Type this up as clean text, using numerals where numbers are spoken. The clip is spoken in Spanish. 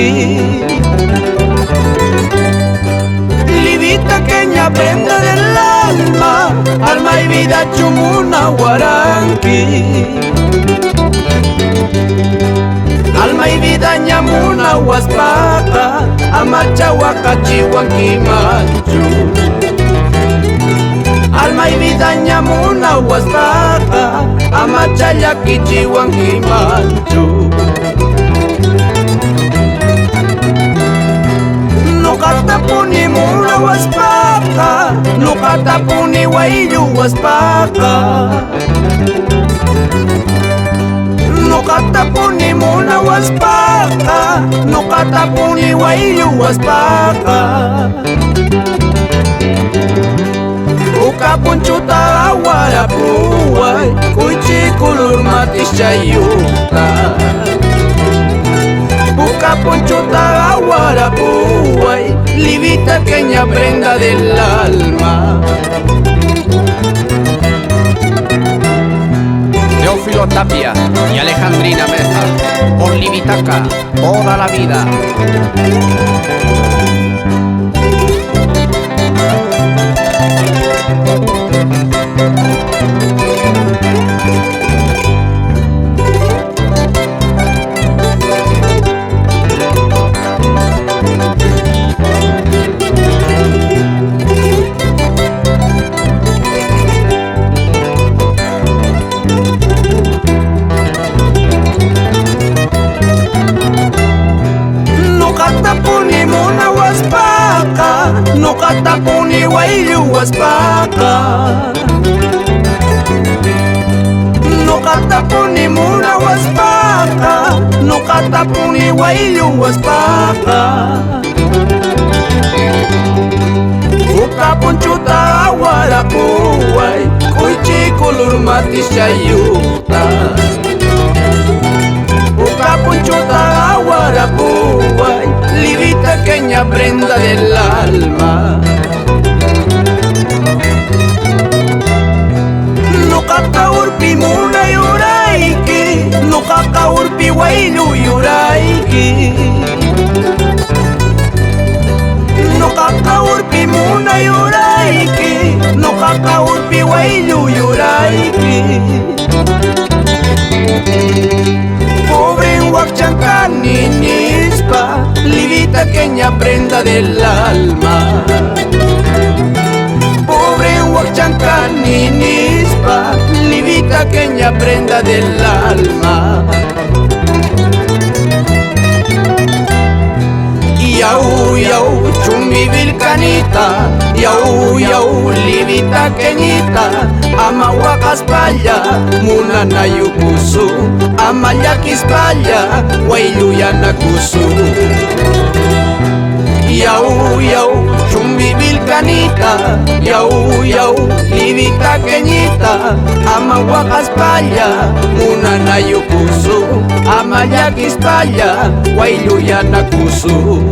guaranqui. Livita queña prenda del alma y vida chumuna guaranqui. Alma y vida ñamuna huaspaca, amacha huacachihuanquimachu. Alma y vida ñamuna huaspaca, amacha yaquichihuanquimachu. Nunca tapuni mula huaspaca, nunca tapuni huayu huaspaca. Nunca tapuni mula huaspaca, nunca tapuni huayu huaspaca. Uka punchuta warapuay, kuchi kulur matis chayuta. Uka punchuta warapuay, livita queña prenda del alma. Teófilo Tapia y Alejandrina Meza, por Livitaca, toda la vida. Nunca tapuni huayu huaspaca. Nunca tapuni muna huaspaca, nunca tapuni huayu huaspaca. Uka punchuta warapuay, kuichi kulur matis chayuta. Uka punchuta warapuay, livita queña prenda del alma. Nunca kaurpi muna yuraiki, nunca kaurpi wailu yuraiki. Nunca kaurpi muna yuraiki, nunca kaurpi wailu yuraiki. Pobre huacchancani nispa, livita queña prenda del alma. Pobre huacchancani nispa, livita queña prenda del alma. Yau yau chumbi vilcanita, yau yau livita queñita, ama huacaspalla, muna nayukusu, ama yaquispalla, huayuyanakusu. Yau yau chumbi vilcanita, yau yau livita queñita, ama huacaspalla, muna nayukusu, ama yaquispalla, huayuyanakusu.